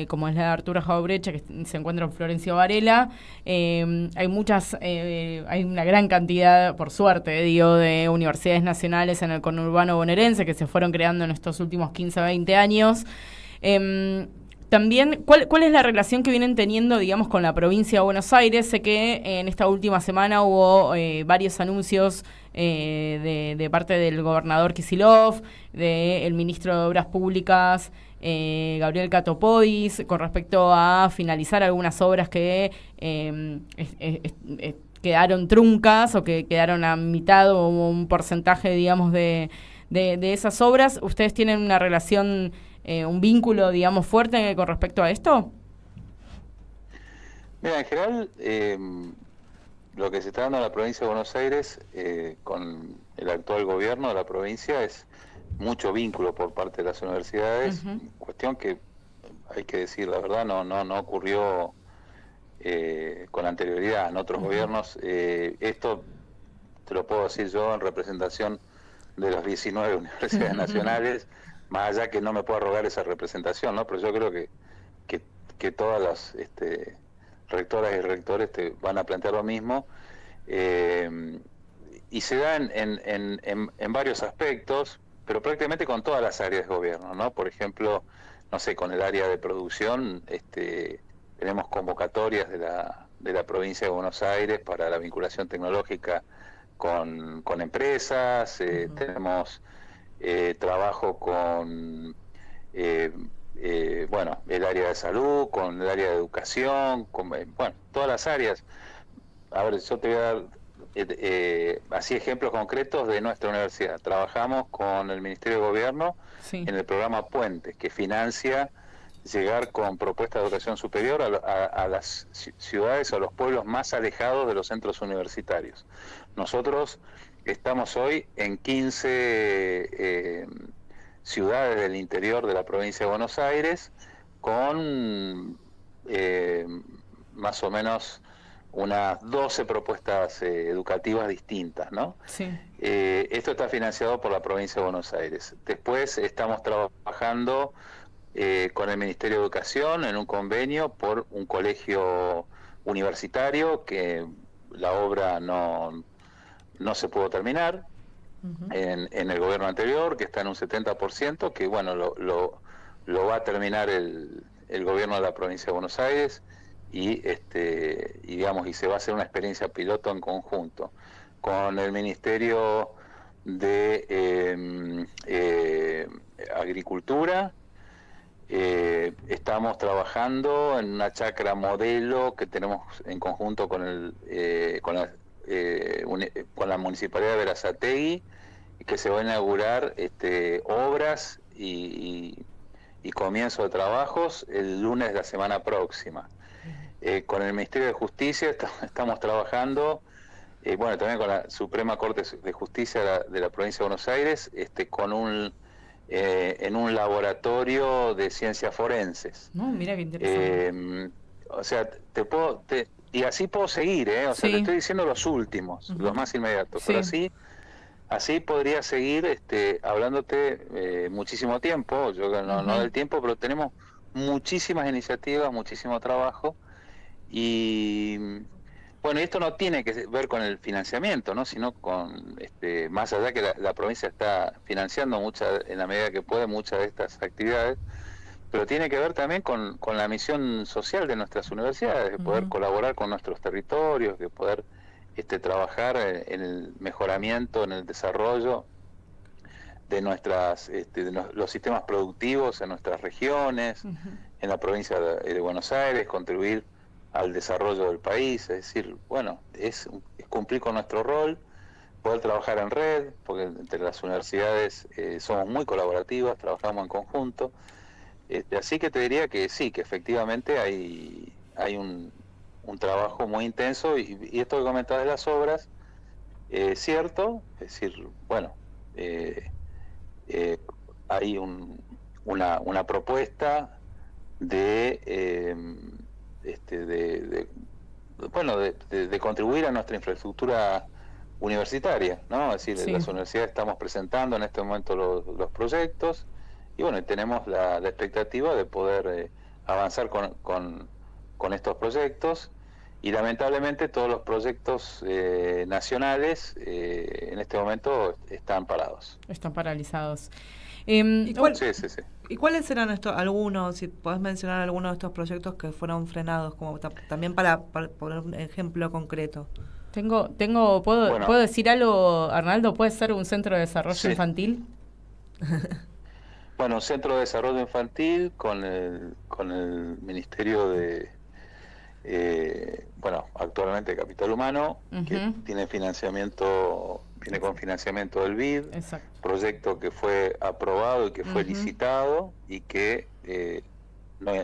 como es la de Arturo Jaureche, que se encuentra en Florencio Varela, hay una gran cantidad, por suerte, de universidades nacionales en el conurbano bonaerense que se fueron creando en estos últimos 15, 20 años. También, ¿cuál es la relación que vienen teniendo, digamos, con la provincia de Buenos Aires? Sé que en esta última semana hubo varios anuncios de parte del gobernador Kicillof, del ministro de Obras Públicas, Gabriel Catopodis, con respecto a finalizar algunas obras que quedaron truncas o que quedaron a mitad o un porcentaje, digamos, de esas obras. ¿Ustedes tienen una relación, un vínculo, digamos, fuerte con respecto a esto? Mira, en general, lo que se está dando en la provincia de Buenos Aires con el actual gobierno de la provincia es mucho vínculo por parte de las universidades, cuestión que, hay que decir la verdad, no ocurrió con anterioridad en otros gobiernos. Esto te lo puedo decir yo en representación de las 19 universidades nacionales, más allá que no me puedo arrogar esa representación, ¿no? Pero yo creo que todas las rectoras y rectores van a plantear lo mismo, y se da en varios aspectos, pero prácticamente con todas las áreas de gobierno, ¿no? Por ejemplo, no sé, con el área de producción, tenemos convocatorias de la provincia de Buenos Aires para la vinculación tecnológica con empresas, tenemos trabajo con el área de salud, con el área de educación, con todas las áreas. A ver, yo te voy a dar así ejemplos concretos de nuestra universidad. Trabajamos con el Ministerio de Gobierno en el programa Puentes, que financia llegar con propuestas de educación superior a las ciudades o a los pueblos más alejados de los centros universitarios. Nosotros estamos hoy en 15 ciudades del interior de la provincia de Buenos Aires, con más o menos unas 12 propuestas educativas distintas, ¿no? Sí. Esto está financiado por la provincia de Buenos Aires. Después estamos trabajando con el Ministerio de Educación en un convenio por un colegio universitario que la obra no se pudo terminar en el gobierno anterior, que está en un 70%, que lo va a terminar el gobierno de la provincia de Buenos Aires, y se va a hacer una experiencia piloto en conjunto con el Ministerio de Agricultura. Estamos trabajando en una chacra modelo que tenemos en conjunto con la Municipalidad de Berazategui, que se va a inaugurar obras y comienzo de trabajos el lunes de la semana próxima. Con el Ministerio de Justicia estamos trabajando, también con la Suprema Corte de Justicia de la Provincia de Buenos Aires, en un laboratorio de ciencias forenses. Mira qué interesante. O sea, y así puedo seguir, te estoy diciendo los últimos, los más inmediatos, pero así podría seguir hablándote muchísimo tiempo. Yo no del tiempo, pero tenemos muchísimas iniciativas, muchísimo trabajo, y esto no tiene que ver con el financiamiento, ¿no? Sino con más allá que la provincia está financiando en la medida que puede muchas de estas actividades, pero tiene que ver también con la misión social de nuestras universidades, de poder colaborar con nuestros territorios, de poder trabajar en el mejoramiento, en el desarrollo de nuestras de los sistemas productivos en nuestras regiones, en la provincia de Buenos Aires, contribuir al desarrollo del país, es decir, bueno, es cumplir con nuestro rol, poder trabajar en red, porque entre las universidades somos muy colaborativas, trabajamos en conjunto, así que te diría que sí, que efectivamente hay un trabajo muy intenso, y esto que comentabas de las obras, es cierto, es decir, bueno, hay una propuesta de contribuir a nuestra infraestructura universitaria, ¿no? Es decir, Sí. las universidades estamos presentando en este momento los proyectos, y bueno, tenemos la expectativa de poder avanzar con estos proyectos, y lamentablemente todos los proyectos nacionales en este momento están parados. Están paralizados. ¿Y cuál- Sí, sí, sí. ¿Y cuáles eran algunos, si podés mencionar algunos de estos proyectos que fueron frenados, como también para poner un ejemplo concreto? ¿Puedo decir algo, Arnaldo? ¿Puede ser un centro de desarrollo Sí. infantil? Bueno, un centro de desarrollo infantil con el Ministerio de, actualmente Capital Humano, que Ujú. viene con financiamiento del BID, Exacto. proyecto que fue aprobado y que fue Ujú. licitado y que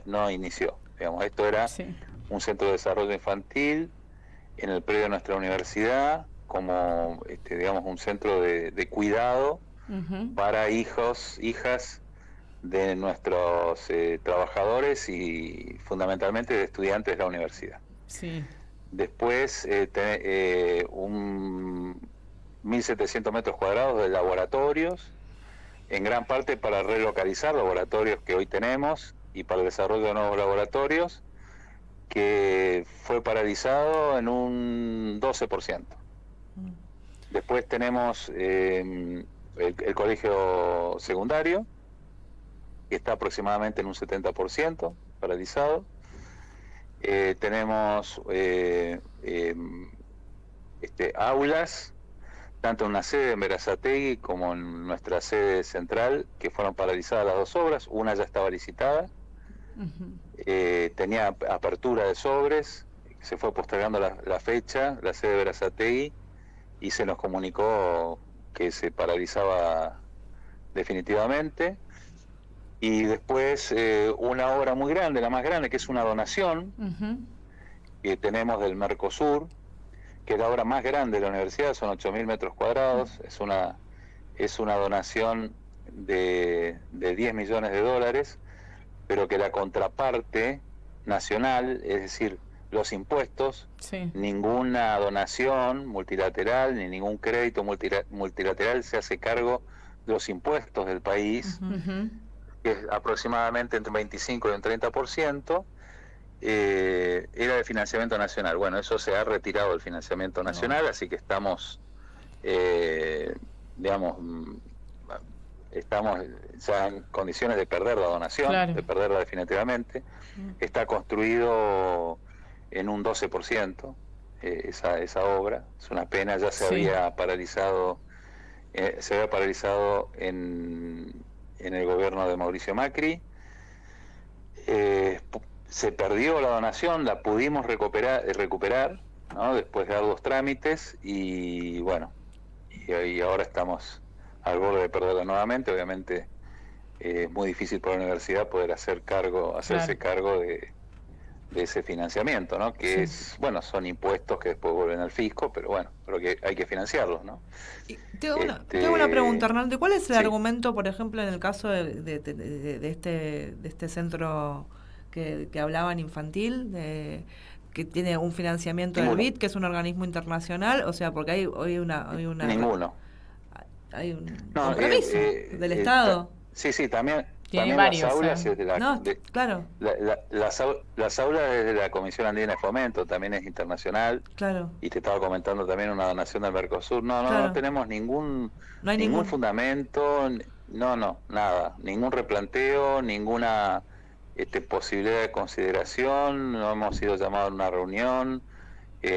no inició. Digamos, esto era Sí. un centro de desarrollo infantil en el predio de nuestra universidad, como un centro de cuidado Ujú. para hijas de nuestros trabajadores y fundamentalmente de estudiantes de la universidad. Sí. Después 1.700 metros cuadrados de laboratorios, en gran parte para relocalizar laboratorios que hoy tenemos y para el desarrollo de nuevos laboratorios, que fue paralizado en un 12%. Después tenemos el colegio secundario, que está aproximadamente en un 70% paralizado. Tenemos aulas, tanto en una sede en Berazategui como en nuestra sede central, que fueron paralizadas las dos obras. Una ya estaba licitada, tenía apertura de sobres, se fue postergando la fecha, la sede de Berazategui, y se nos comunicó que se paralizaba definitivamente. Y después una obra muy grande, la más grande, que es una donación que tenemos del Mercosur, que es la obra más grande de la universidad, son 8.000 metros cuadrados, es una donación de 10 millones de dólares, pero que la contraparte nacional, es decir, los impuestos, Sí. ninguna donación multilateral ni ningún crédito multilateral se hace cargo de los impuestos del país, Ujú. que es aproximadamente entre un 25 y un 30%, era de financiamiento nacional. Bueno, eso se ha retirado del financiamiento nacional, así que estamos, estamos ya en condiciones de perder la donación, Claro. de perderla definitivamente. Está construido en un 12% esa obra. Es una pena, ya se Sí. había paralizado en el gobierno de Mauricio Macri. Se perdió la donación, la pudimos recuperar, ¿no? Después de arduos trámites, y bueno, y ahora estamos al borde de perderla nuevamente. Obviamente es muy difícil para la universidad poder hacerse cargo de ese financiamiento, ¿no? Que son impuestos que después vuelven al fisco, pero que hay que financiarlos, ¿no? Y te hago una pregunta, Arnaldo. ¿Cuál es el Sí. argumento, por ejemplo, en el caso de este centro que hablaban infantil, que tiene un financiamiento del Ninguno. BID, que es un organismo internacional? O sea, porque hay una Ninguno. hay un No, compromiso del Estado. Sí, también Tiene las varios, aulas es de la... No, claro, las aulas desde la Comisión Andina de Fomento, también es internacional, claro. y te estaba comentando también una donación del Mercosur. No Claro. tenemos ningún No hay ningún fundamento, nada, ningún replanteo, ninguna posibilidad de consideración. No hemos sido llamados a una reunión,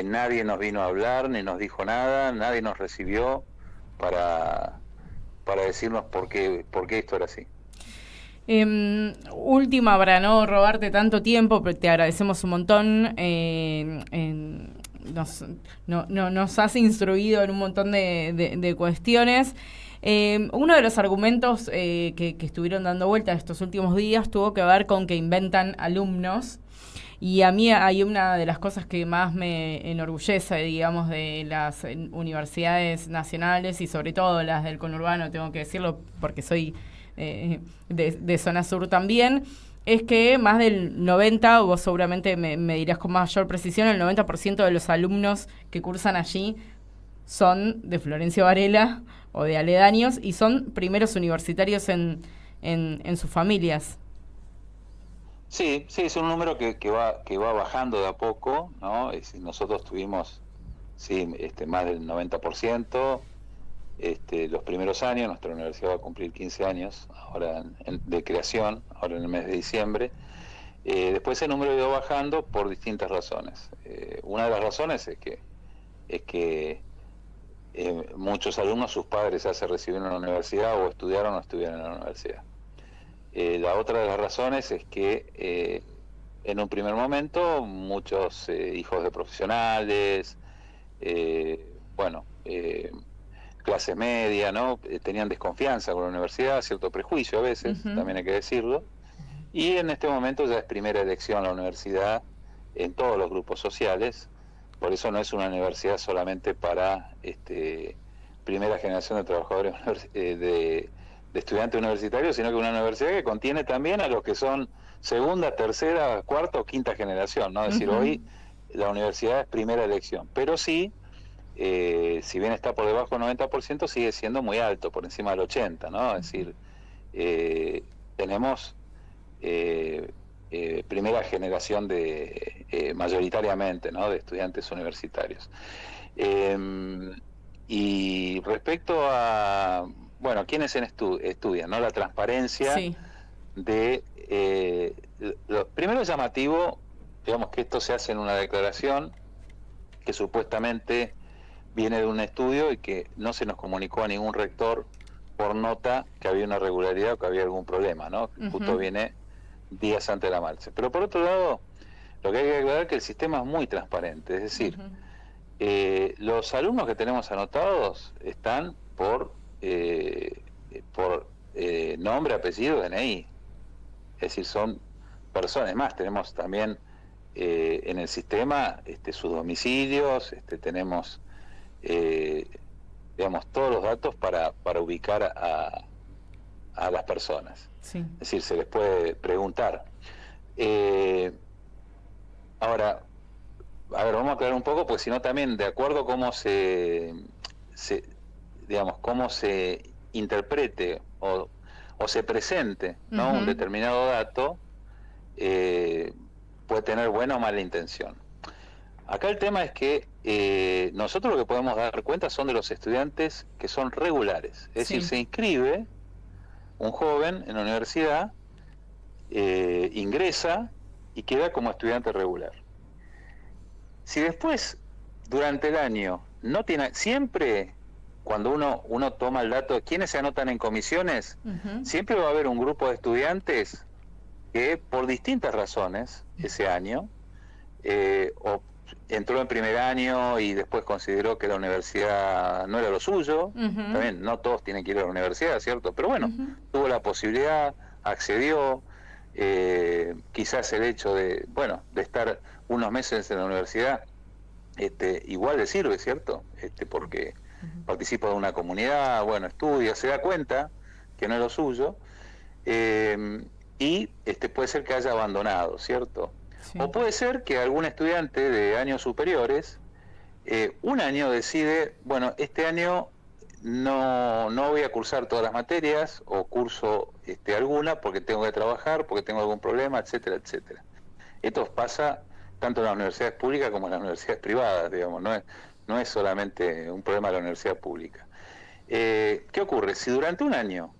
nadie nos vino a hablar, ni nos dijo nada, nadie nos recibió para decirnos por qué esto era así. Última, para no robarte tanto tiempo, pero te agradecemos un montón. Nos has instruido en un montón de cuestiones. Uno de los argumentos que estuvieron dando vuelta estos últimos días tuvo que ver con que inventan alumnos. Y a mí hay una de las cosas que más me enorgullece, digamos, de las universidades nacionales y sobre todo las del conurbano, tengo que decirlo porque soy de zona sur también, es que más del 90, vos seguramente me dirás con mayor precisión, el 90% de los alumnos que cursan allí son de Florencio Varela o de aledaños y son primeros universitarios en sus familias. Sí, es un número que va bajando de a poco, ¿no? Nosotros tuvimos más del 90%. Los primeros años, nuestra universidad va a cumplir 15 años ahora de creación, ahora en el mes de diciembre. Después ese número ha ido bajando por distintas razones. Una de las razones es que muchos alumnos, sus padres ya se recibieron en la universidad o estudiaron en la universidad. La otra de las razones es que en un primer momento muchos hijos de profesionales, clase media, ¿no? Tenían desconfianza con la universidad, cierto prejuicio a veces, también hay que decirlo, y en este momento ya es primera elección la universidad en todos los grupos sociales, por eso no es una universidad solamente para primera generación de trabajadores de estudiantes universitarios, sino que una universidad que contiene también a los que son segunda, tercera, cuarta o quinta generación, ¿no? Es decir, hoy la universidad es primera elección, pero sí, si bien está por debajo del 90%, sigue siendo muy alto, por encima del 80%, ¿no? Es decir, tenemos primera generación mayoritariamente, ¿no? De estudiantes universitarios. Y respecto a, ¿quiénes estudian, ¿no? La transparencia de... primero es llamativo, digamos, que esto se hace en una declaración que supuestamente viene de un estudio y que no se nos comunicó a ningún rector por nota que había una irregularidad o que había algún problema, ¿no? Justo viene días antes de la marcha. Pero por otro lado, lo que hay que aclarar es que el sistema es muy transparente, es decir, los alumnos que tenemos anotados están por nombre, apellido, DNI, es decir, son personas. Más, tenemos también en el sistema sus domicilios, tenemos digamos todos los datos para ubicar a las personas. Es decir, se les puede preguntar. Ahora, a ver, vamos a aclarar un poco, porque si no también, de acuerdo a cómo cómo se interprete o se presente, ¿no? Un determinado dato, puede tener buena o mala intención. Acá el tema es que nosotros lo que podemos dar cuenta son de los estudiantes que son regulares, es decir, se inscribe un joven en la universidad, ingresa y queda como estudiante regular. Si después, durante el año, no tiene, siempre cuando uno toma el dato de quiénes se anotan en comisiones, siempre va a haber un grupo de estudiantes que por distintas razones ese año o entró en primer año y después consideró que la universidad no era lo suyo. También no todos tienen que ir a la universidad, ¿cierto? Pero bueno, tuvo la posibilidad, accedió, quizás el hecho de estar unos meses en la universidad igual le sirve, ¿cierto? Porque participa de una comunidad, estudia, se da cuenta que no es lo suyo, y puede ser que haya abandonado, ¿cierto? O puede ser que algún estudiante de años superiores un año decide, este año no voy a cursar todas las materias, o curso alguna porque tengo que trabajar, porque tengo algún problema, etcétera, etcétera. Esto pasa tanto en las universidades públicas como en las universidades privadas, digamos, no es solamente un problema de la universidad pública. ¿Qué ocurre? Si durante un año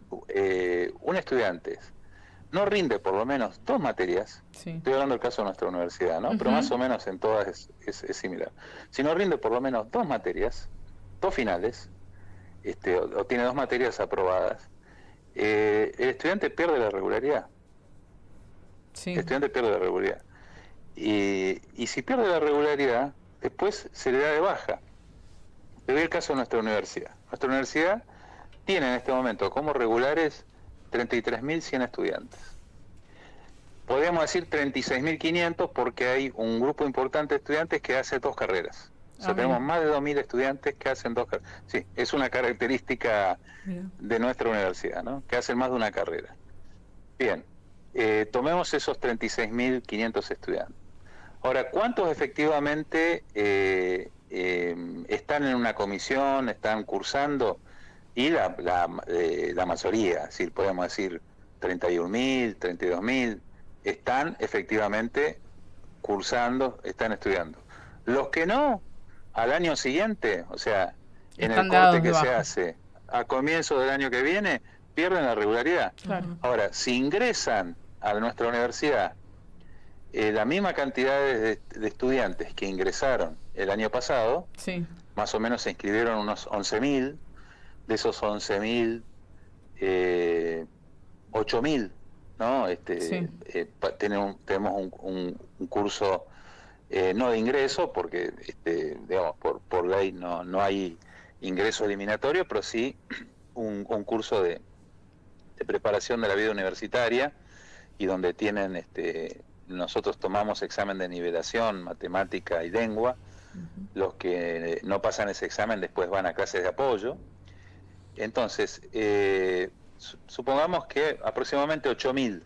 un estudiante no rinde por lo menos 2 materias, estoy hablando del caso de nuestra universidad, ¿no? Pero más o menos en todas es similar. Si no rinde por lo menos 2 materias, 2 finales, o tiene 2 materias aprobadas, el estudiante pierde la regularidad. Sí. El estudiante pierde la regularidad. Y si pierde la regularidad, después se le da de baja. Te doy el caso de nuestra universidad. Nuestra universidad tiene en este momento como regulares 33.100 estudiantes. Podríamos decir 36.500 porque hay un grupo importante de estudiantes que hace 2 carreras. O sea, tenemos más de 2.000 estudiantes que hacen 2 carreras. Sí, es una característica de nuestra universidad, ¿no? Que hacen más de una carrera. Bien, tomemos esos 36.500 estudiantes. Ahora, ¿cuántos efectivamente están en una comisión, están cursando? Y la mayoría, es decir, podemos decir 31.000, 32.000, están efectivamente cursando, están estudiando. Los que no, al año siguiente, o sea, en el corte que se hace a comienzo del año que viene, pierden la regularidad. Claro. Ahora, si ingresan a nuestra universidad la misma cantidad de estudiantes que ingresaron el año pasado, Sí. más o menos se inscribieron unos 11.000, de esos 11.000, 8.000, ¿no? Sí. Tenemos un curso no de ingreso, porque digamos, por ley no hay ingreso eliminatorio, pero sí un curso de preparación de la vida universitaria, y donde tienen nosotros tomamos examen de nivelación, matemática y lengua. Los que no pasan ese examen después van a clases de apoyo. Entonces, supongamos que aproximadamente 8.000,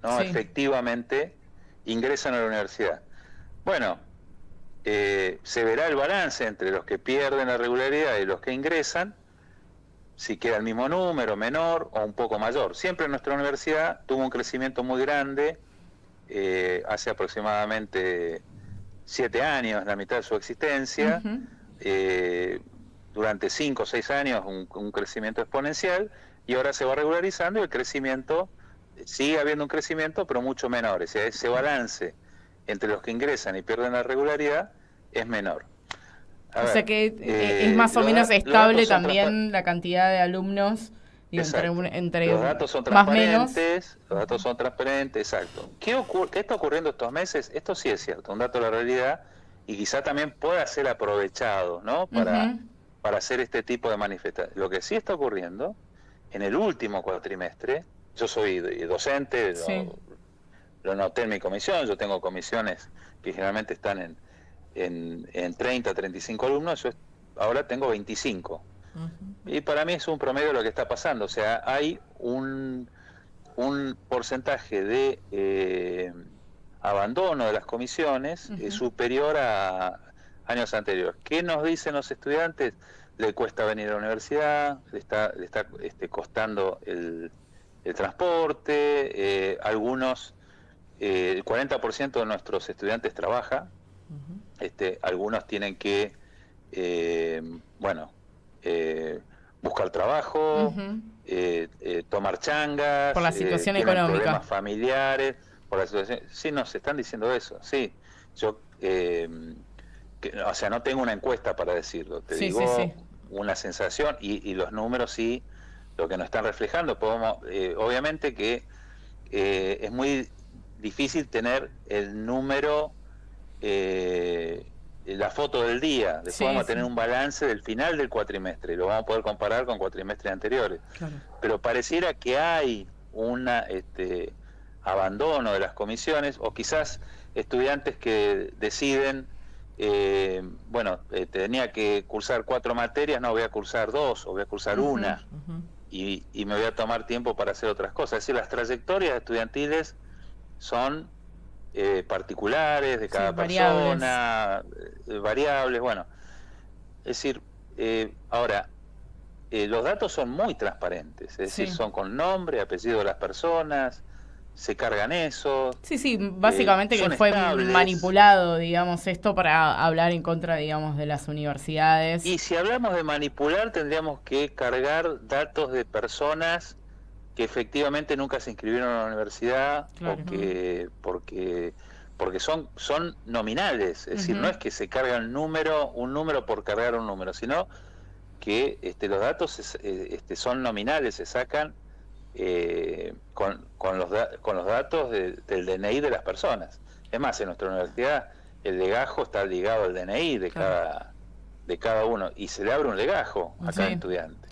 ¿no? Sí. Efectivamente ingresan a la universidad. Bueno, se verá el balance entre los que pierden la regularidad y los que ingresan, si queda el mismo número, menor o un poco mayor. Siempre nuestra universidad tuvo un crecimiento muy grande, hace aproximadamente 7 años, la mitad de su existencia. Durante 5 o 6 años un crecimiento exponencial, y ahora se va regularizando y el crecimiento, sigue habiendo un crecimiento, pero mucho menor. O sea, ese balance entre los que ingresan y pierden la regularidad es menor. O sea que es más o menos estable también la cantidad de alumnos, digo, entre los datos son más menos. transparentes, los datos son transparentes, exacto. ¿Qué está ocurriendo estos meses? Esto sí es cierto, un dato de la realidad, y quizá también pueda ser aprovechado, ¿no? Para hacer este tipo de manifestaciones. Lo que sí está ocurriendo, en el último cuatrimestre, yo soy docente, lo noté en mi comisión, yo tengo comisiones que generalmente están en 30, 35 alumnos, yo ahora tengo 25. Y para mí es un promedio de lo que está pasando. O sea, hay un porcentaje de abandono de las comisiones superior a años anteriores. ¿Qué nos dicen los estudiantes? Le cuesta venir a la universidad, le está costando el transporte, algunos, el 40% de nuestros estudiantes trabaja, algunos tienen que, buscar trabajo, tomar changas, por la situación tienen económica, problemas familiares, por la situación. Sí, nos están diciendo eso, sí. Yo, o sea, no tengo una encuesta para decirlo, te digo una sensación, y los números sí, lo que nos están reflejando. Obviamente que es muy difícil tener el número, la foto del día. Después vamos a tener un balance del final del cuatrimestre y lo vamos a poder comparar con cuatrimestres anteriores. Claro. Pero pareciera que hay un abandono de las comisiones, o quizás estudiantes que deciden, tenía que cursar 4 materias, no, voy a cursar 2 o voy a cursar una, y me voy a tomar tiempo para hacer otras cosas. Es decir, las trayectorias estudiantiles son particulares de cada persona, variables, bueno. Es decir, ahora, los datos son muy transparentes, es decir, son con nombre, apellido de las personas, se cargan eso. Básicamente que fue manipulado, digamos, esto para hablar en contra, digamos, de las universidades. Y si hablamos de manipular, tendríamos que cargar datos de personas que efectivamente nunca se inscribieron a la universidad, porque son nominales, es decir, no es que se carga un número por cargar un número, sino que los datos son nominales, se sacan con los datos del DNI de las personas. Es más, en nuestra universidad el legajo está ligado al DNI de cada uno, y se le abre un legajo a cada estudiante.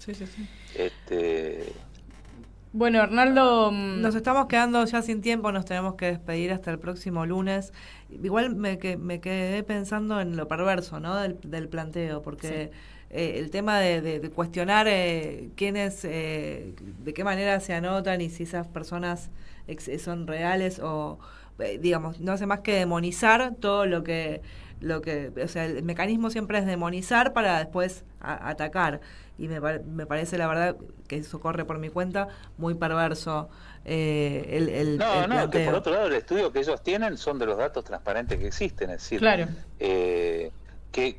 Bueno, Arnaldo, nos estamos quedando ya sin tiempo, nos tenemos que despedir hasta el próximo lunes. Igual me quedé pensando en lo perverso, ¿no? del planteo, porque el tema de cuestionar quiénes, de qué manera se anotan y si esas personas son reales o, digamos, no hace más que demonizar todo lo que, o sea, el mecanismo siempre es demonizar para después atacar. Y me parece, la verdad, que eso corre por mi cuenta, muy perverso el planteo. Que por otro lado el estudio que ellos tienen son de los datos transparentes que existen, es decir, claro. ¿qué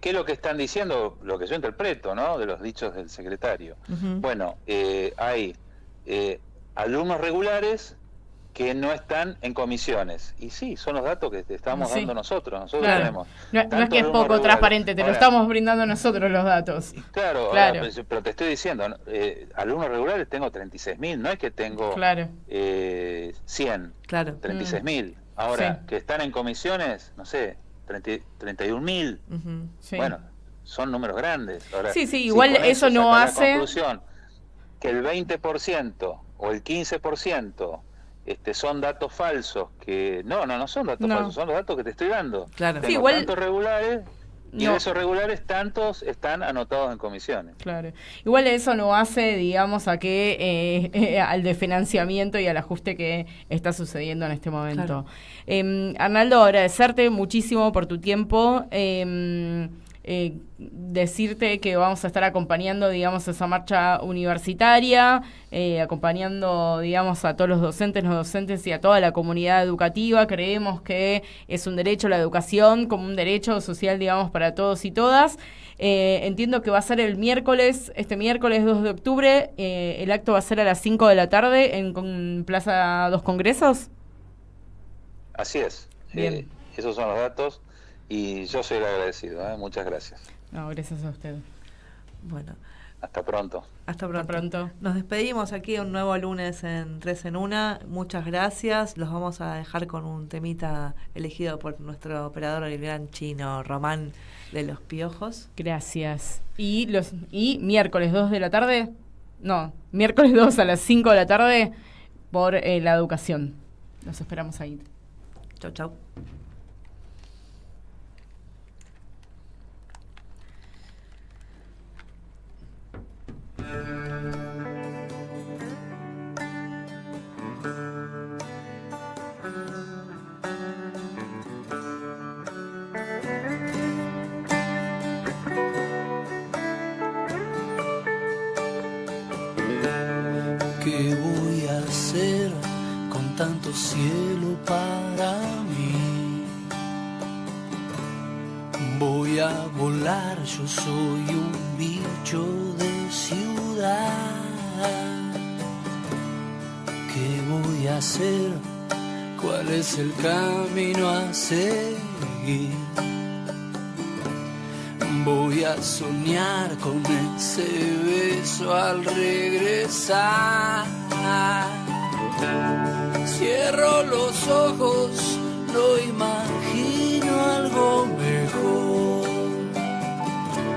es lo que están diciendo? Lo que yo interpreto, ¿no?, de los dichos del secretario. Bueno, hay alumnos regulares que no están en comisiones. Y sí, son los datos que te estamos dando nosotros. Nosotros tenemos. No es que es poco transparente, te lo estamos brindando nosotros los datos. Claro. Ahora, pero te estoy diciendo, alumnos regulares tengo 36.000, no es que tengo 100, 36.000. Ahora, que están en comisiones, no sé, 31.000. Bueno, son números grandes. Ahora, igual eso no hace... La conclusión que el 20% o el 15% son datos falsos, que no son datos falsos, son los datos que te estoy dando. Claro. Tengo igual tantos regulares, y de esos regulares tantos están anotados en comisiones. Claro. Igual eso no hace, digamos, a que al desfinanciamiento y al ajuste que está sucediendo en este momento. Arnaldo, agradecerte muchísimo por tu tiempo. Decirte que vamos a estar acompañando, digamos, esa marcha universitaria, acompañando, digamos, a todos los docentes, no docentes y a toda la comunidad educativa. Creemos que es un derecho a la educación como un derecho social, digamos, para todos y todas. Entiendo que va a ser este miércoles 2 de octubre, el acto va a ser a las 5 de la tarde en Plaza Dos Congresos. Así es. Esos son los datos. Y yo soy el agradecido, muchas gracias. No, gracias a usted. Bueno. Hasta pronto. Hasta pronto. Nos despedimos aquí un nuevo lunes en 3 en 1. Muchas gracias. Los vamos a dejar con un temita elegido por nuestro operador, el gran chino Román de Los Piojos. Gracias. ¿Y miércoles 2 de la tarde? No, miércoles 2 a las 5 de la tarde por la educación. Los esperamos ahí. Chau. ¿Qué voy a hacer con tanto cielo para mí? Voy a volar, yo soy un bicho de ciudad. ¿Qué voy a hacer? ¿Cuál es el camino a seguir? Voy a soñar con ese beso al regresar. Cierro los ojos, lo imagino